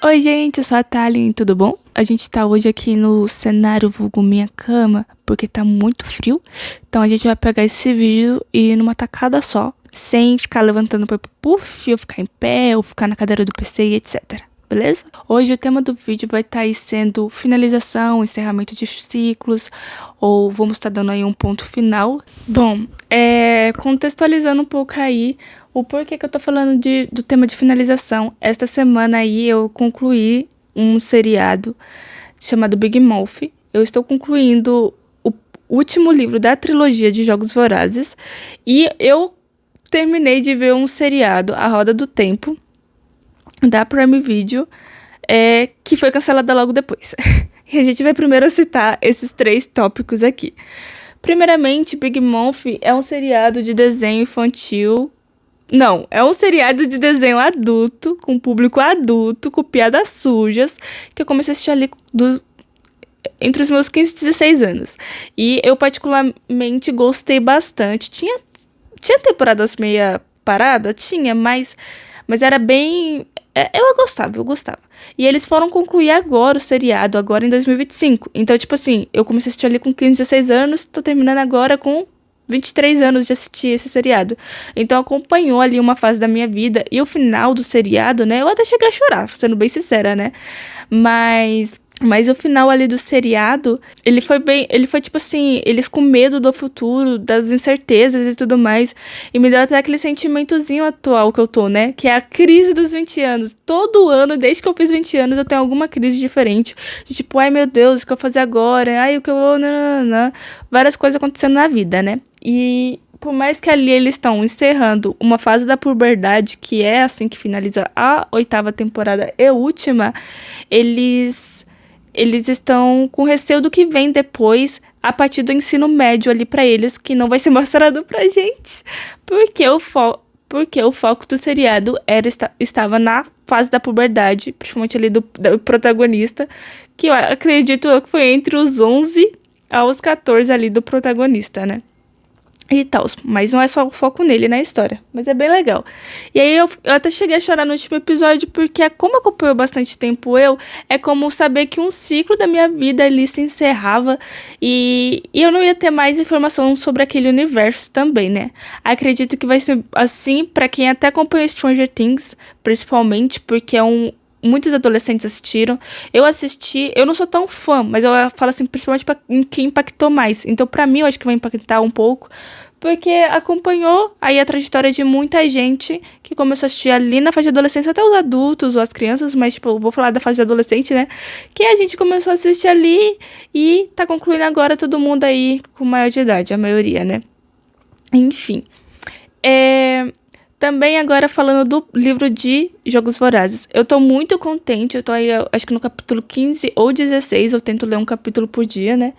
Oi, gente, eu sou a Thalin, tudo bom? A gente tá hoje aqui no cenário vulgo minha cama, porque tá muito frio. Então a gente vai pegar esse vídeo e ir numa tacada só, sem ficar levantando pra puff, ou ficar em pé, ou ficar na cadeira do PC e etc. Beleza? Hoje o tema do vídeo vai estar aí sendo finalização, encerramento de ciclos, ou vamos estar dando aí um ponto final. Bom, contextualizando um pouco aí o porquê que eu tô falando do tema de finalização. Esta semana aí eu concluí um seriado chamado Big Mouth. Eu estou concluindo o último livro da trilogia de Jogos Vorazes e eu terminei de ver um seriado, A Roda do Tempo, da Prime Video, que foi cancelada logo depois. E a gente vai primeiro citar esses 3 tópicos aqui. Primeiramente, Big Mouth é um seriado de desenho infantil. Não, é um seriado de desenho adulto, com público adulto, com piadas sujas, que eu comecei a assistir ali entre os meus 15 e 16 anos. E eu particularmente gostei bastante. Tinha temporadas meia parada? Tinha, mas era bem... eu gostava. E eles foram concluir agora o seriado, agora em 2025. Então, tipo assim, eu comecei a assistir ali com 15, 16 anos, tô terminando agora com 23 anos de assistir esse seriado. Então, acompanhou ali uma fase da minha vida. E o final do seriado, né, eu até cheguei a chorar, sendo bem sincera, né? Mas o final ali do seriado, ele foi tipo assim, eles com medo do futuro, das incertezas e tudo mais, e me deu até aquele sentimentozinho atual que eu tô, né, que é a crise dos 20 anos. Todo ano, desde que eu fiz 20 anos, eu tenho alguma crise diferente, de tipo, ai meu Deus, o que eu vou fazer agora? Ai, o que eu vou... Nananana. Várias coisas acontecendo na vida, né, e... Por mais que ali eles estão encerrando uma fase da puberdade, que é assim que finaliza a 8ª temporada e última, eles estão com receio do que vem depois, a partir do ensino médio ali pra eles, que não vai ser mostrado pra gente. Porque o foco do seriado estava na fase da puberdade, principalmente ali do protagonista, que eu acredito que foi entre os 11 aos 14 ali do protagonista, né? E tal, mas não é só o foco nele na história, mas é bem legal. E aí eu até cheguei a chorar no último episódio, porque como acompanhou bastante tempo é como saber que um ciclo da minha vida ali se encerrava e eu não ia ter mais informação sobre aquele universo também, né? Acredito que vai ser assim pra quem até acompanha Stranger Things, principalmente, porque muitos adolescentes assistiram. Eu assisti, eu não sou tão fã, mas eu falo assim, principalmente pra quem impactou mais. Então, pra mim, eu acho que vai impactar um pouco, porque acompanhou aí a trajetória de muita gente que começou a assistir ali na fase de adolescência, até os adultos ou as crianças, mas, tipo, eu vou falar da fase de adolescente, né? Que a gente começou a assistir ali e tá concluindo agora todo mundo aí com maior de idade, a maioria, né? Enfim. Também agora falando do livro de Jogos Vorazes. Eu tô muito contente, eu tô aí, acho que no capítulo 15 ou 16, eu tento ler um capítulo por dia, né?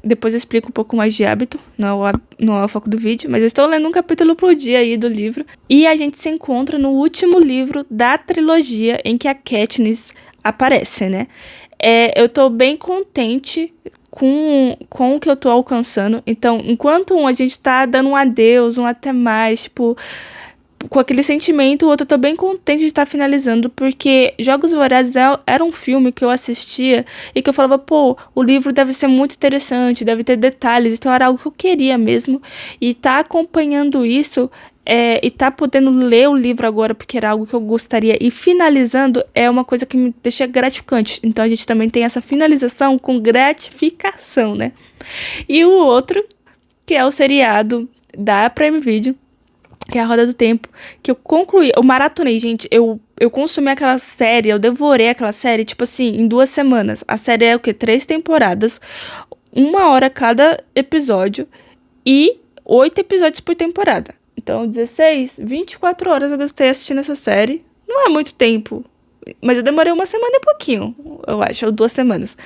Depois eu explico um pouco mais de hábito, não é o foco do vídeo, mas eu estou lendo um capítulo por dia aí do livro. E a gente se encontra no último livro da trilogia em que a Katniss aparece, né? Eu tô bem contente com o que eu tô alcançando. Então, enquanto a gente tá dando um adeus, um até mais, tipo, com aquele sentimento, o outro eu tô bem contente de estar finalizando, porque Jogos Vorazes era um filme que eu assistia e que eu falava, pô, o livro deve ser muito interessante, deve ter detalhes, então era algo que eu queria mesmo. E tá acompanhando isso... e tá podendo ler o livro agora, porque era algo que eu gostaria, e finalizando é uma coisa que me deixa gratificante. Então a gente também tem essa finalização com gratificação, né? E o outro, que é o seriado da Prime Video, que é a Roda do Tempo, que eu concluí, eu maratonei, gente, eu consumi aquela série, eu devorei aquela série, tipo assim, em 2 semanas. A série é o quê? 3 temporadas, 1 hora cada episódio, e 8 episódios por temporada. Então, 24 horas eu gastei assistindo essa série. Não é muito tempo, mas eu demorei 1 semana e pouquinho, eu acho, ou 2 semanas.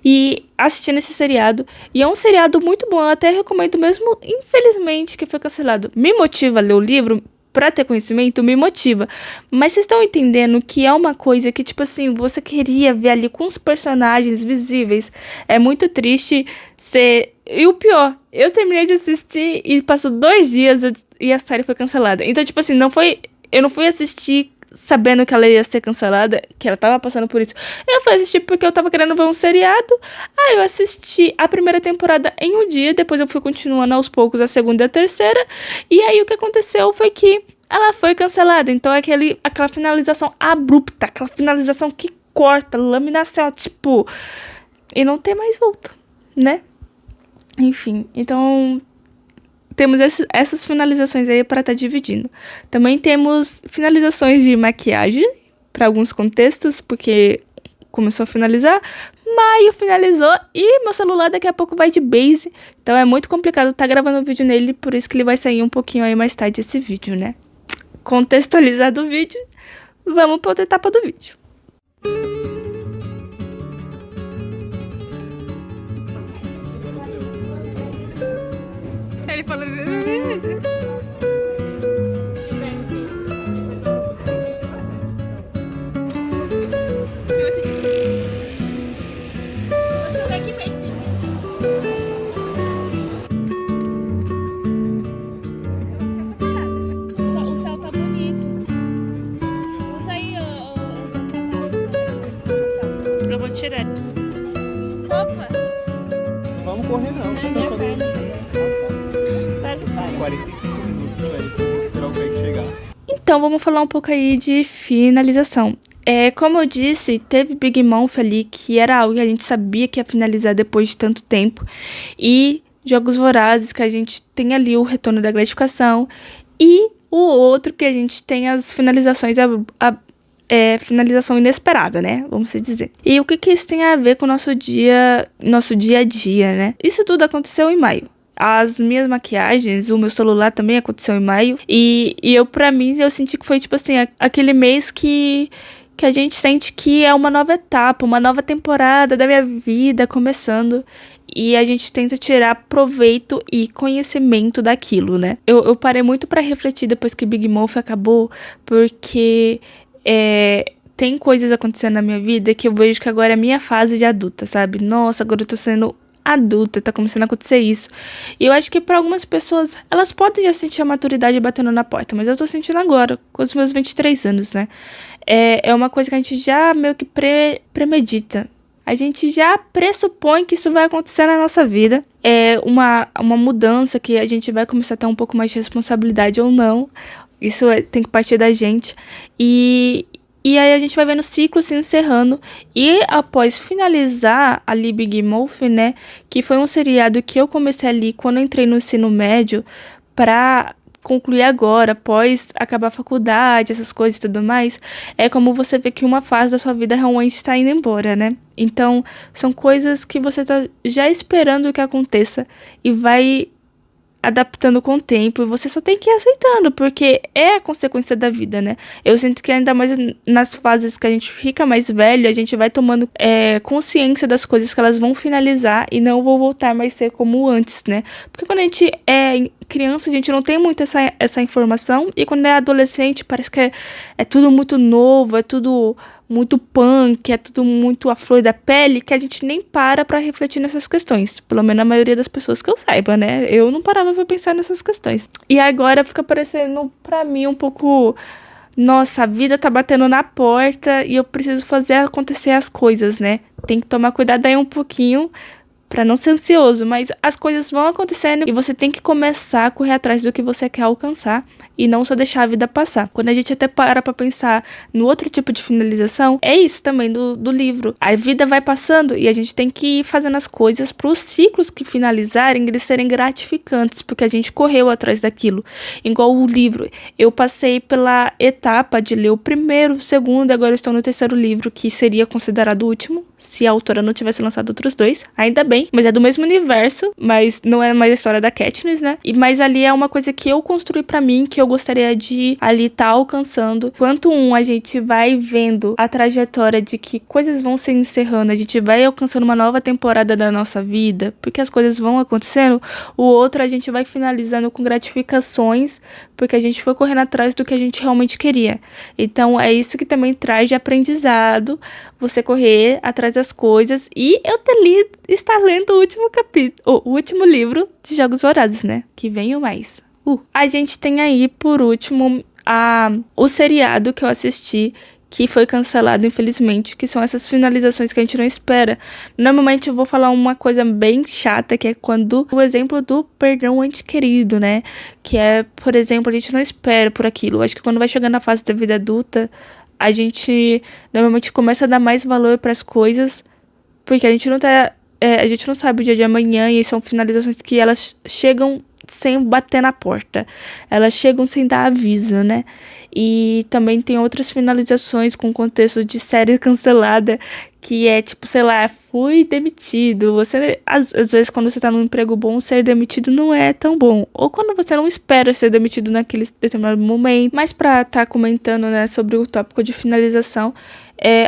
E assistindo esse seriado, e é um seriado muito bom, eu até recomendo mesmo, infelizmente, que foi cancelado. Me motiva a ler o livro, pra ter conhecimento, me motiva. Mas vocês estão entendendo que é uma coisa que, tipo assim, você queria ver ali com os personagens visíveis. É muito triste ser... E o pior, eu terminei de assistir e passou 2 dias e a série foi cancelada. Então, tipo assim, eu não fui assistir sabendo que ela ia ser cancelada, que ela tava passando por isso, eu fui assistir porque eu tava querendo ver um seriado. Aí eu assisti a primeira temporada em um dia, depois eu fui continuando aos poucos a segunda e a terceira, e aí o que aconteceu foi que ela foi cancelada. Então é aquela finalização abrupta, aquela finalização que corta, laminação, tipo, e não tem mais volta, né? Enfim, então temos essas finalizações aí para estar dividindo. Também temos finalizações de maquiagem para alguns contextos, porque começou a finalizar, maio finalizou e meu celular daqui a pouco vai de base, então é muito complicado estar gravando um vídeo nele, por isso que ele vai sair um pouquinho aí mais tarde esse vídeo, né? Contextualizado o vídeo, vamos para outra etapa do vídeo. Ele falou... O céu tá bonito. Usa aí, eu vou tirar. Opa! Vamos correr não, tá fazendo... 45 minutos, velho. Vamos esperar o Craig chegar. Então, vamos falar um pouco aí de finalização. Como eu disse, teve Big Mouth ali, que era algo que a gente sabia que ia finalizar depois de tanto tempo. E Jogos Vorazes, que a gente tem ali o retorno da gratificação. E o outro que a gente tem as finalizações, finalização inesperada, né? Vamos dizer. E o que isso tem a ver com o nosso dia a dia, né? Isso tudo aconteceu em maio. As minhas maquiagens, o meu celular também aconteceu em maio. E pra mim, eu senti que foi, tipo assim, aquele mês que a gente sente que é uma nova etapa, uma nova temporada da minha vida começando. E a gente tenta tirar proveito e conhecimento daquilo, né? Eu parei muito pra refletir depois que Big Mouth acabou, porque tem coisas acontecendo na minha vida que eu vejo que agora é a minha fase de adulta, sabe? Nossa, agora eu tô sendo adulta, tá começando a acontecer isso. E eu acho que pra algumas pessoas, elas podem já sentir a maturidade batendo na porta, mas eu tô sentindo agora, com os meus 23 anos, né? É uma coisa que a gente já meio que premedita. A gente já pressupõe que isso vai acontecer na nossa vida. É uma mudança que a gente vai começar a ter um pouco mais de responsabilidade ou não. Isso tem que partir da gente. E aí a gente vai vendo o ciclo se encerrando. E após finalizar ali Big Mouth, né? Que foi um seriado que eu comecei ali quando eu entrei no ensino médio pra concluir agora, após acabar a faculdade, essas coisas e tudo mais. É como você vê que uma fase da sua vida realmente está indo embora, né? Então, são coisas que você tá já esperando que aconteça e vai adaptando com o tempo, e você só tem que ir aceitando, porque é a consequência da vida, né? Eu sinto que ainda mais nas fases que a gente fica mais velho, a gente vai tomando consciência das coisas que elas vão finalizar e não vão voltar mais ser como antes, né? Porque quando a gente é criança, a gente não tem muito essa informação, e quando é adolescente, parece que é tudo muito novo, é tudo muito punk, é tudo muito à flor da pele, que a gente nem para pra refletir nessas questões. Pelo menos a maioria das pessoas que eu saiba, né? Eu não parava pra pensar nessas questões. E agora fica parecendo pra mim um pouco... Nossa, a vida tá batendo na porta e eu preciso fazer acontecer as coisas, né? Tem que tomar cuidado aí um pouquinho pra não ser ansioso, mas as coisas vão acontecendo e você tem que começar a correr atrás do que você quer alcançar e não só deixar a vida passar. Quando a gente até para pra pensar no outro tipo de finalização, é isso também do livro. A vida vai passando e a gente tem que ir fazendo as coisas para os ciclos que finalizarem, eles serem gratificantes, porque a gente correu atrás daquilo. Igual o livro, eu passei pela etapa de ler o primeiro, o segundo, e agora eu estou no terceiro livro, que seria considerado o último, se a autora não tivesse lançado outros dois. Ainda bem, mas é do mesmo universo, mas não é mais a história da Katniss, né? Mas ali é uma coisa que eu construí pra mim, que eu gostaria de ali estar alcançando. Enquanto a gente vai vendo a trajetória de que coisas vão se encerrando, a gente vai alcançando uma nova temporada da nossa vida, porque as coisas vão acontecendo, o outro a gente vai finalizando com gratificações, porque a gente foi correndo atrás do que a gente realmente queria. Então é isso que também traz de aprendizado, você correr atrás das coisas, e eu estar lendo o último capítulo, o último livro de Jogos Vorazes, né? Que venham mais. A gente tem aí, por último, o seriado que eu assisti, que foi cancelado, infelizmente, que são essas finalizações que a gente não espera. Normalmente eu vou falar uma coisa bem chata, que é quando o exemplo do perdão ente querido, né? Que é, por exemplo, a gente não espera por aquilo. Eu acho que quando vai chegando na fase da vida adulta, a gente normalmente começa a dar mais valor para as coisas, porque a gente não sabe o dia de amanhã, e são finalizações que elas chegam sem bater na porta. Elas chegam sem dar aviso, né? E também tem outras finalizações com contexto de série cancelada, que é tipo, sei lá, fui demitido. Você, às vezes, quando você tá num emprego bom, ser demitido não é tão bom. Ou quando você não espera ser demitido naquele determinado momento. Mas pra tá comentando, né, sobre o tópico de finalização,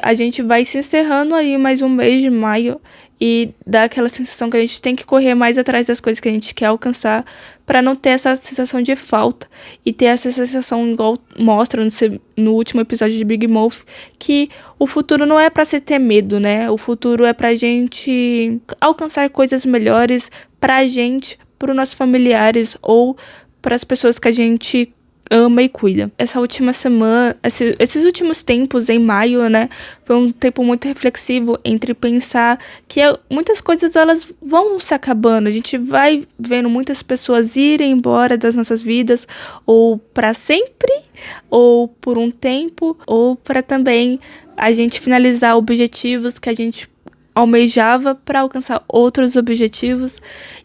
a gente vai se encerrando aí mais um mês de maio, e dá aquela sensação que a gente tem que correr mais atrás das coisas que a gente quer alcançar, para não ter essa sensação de falta e ter essa sensação, igual mostra no último episódio de Big Mouth, que o futuro não é para se ter medo, né? O futuro é pra gente alcançar coisas melhores pra gente, pros nossos familiares ou para as pessoas que a gente ama e cuida. Essa última semana, esses últimos tempos em maio, né, foi um tempo muito reflexivo entre pensar que muitas coisas elas vão se acabando. A gente vai vendo muitas pessoas irem embora das nossas vidas, ou para sempre, ou por um tempo, ou para também a gente finalizar objetivos que a gente almejava para alcançar outros objetivos,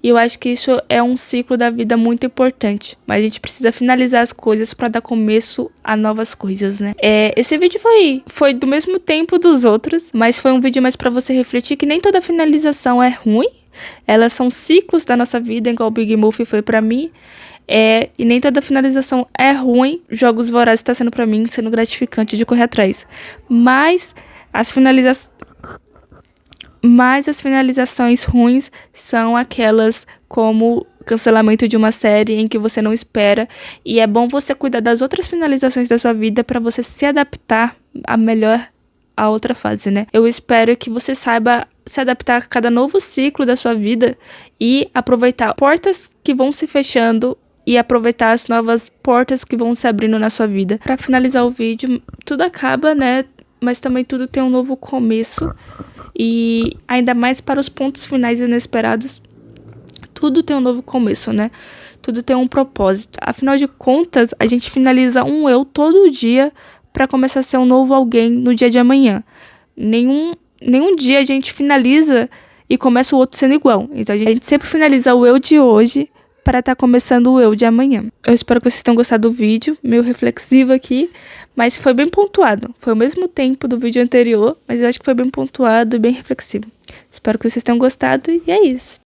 e eu acho que isso é um ciclo da vida muito importante, mas a gente precisa finalizar as coisas para dar começo a novas coisas, né? Esse vídeo foi do mesmo tempo dos outros, mas foi um vídeo mais para você refletir que nem toda finalização é ruim, elas são ciclos da nossa vida, igual o Big Mouth foi para mim. E nem toda finalização é ruim. Jogos Vorazes está sendo para mim, sendo gratificante de correr atrás, mas as finalizações ruins são aquelas como cancelamento de uma série em que você não espera, e é bom você cuidar das outras finalizações da sua vida para você se adaptar a outra fase, né? Eu espero que você saiba se adaptar a cada novo ciclo da sua vida e aproveitar portas que vão se fechando e aproveitar as novas portas que vão se abrindo na sua vida. Para finalizar o vídeo, tudo acaba, né? Mas também tudo tem um novo começo. E ainda mais para os pontos finais inesperados, tudo tem um novo começo, né? Tudo tem um propósito. Afinal de contas, a gente finaliza um eu todo dia para começar a ser um novo alguém no dia de amanhã. Nenhum dia a gente finaliza e começa o outro sendo igual. Então a gente sempre finaliza o eu de hoje para estar começando o eu de amanhã. Eu espero que vocês tenham gostado do vídeo, meio reflexivo aqui, mas foi bem pontuado. Foi o mesmo tempo do vídeo anterior, mas eu acho que foi bem pontuado e bem reflexivo. Espero que vocês tenham gostado e é isso.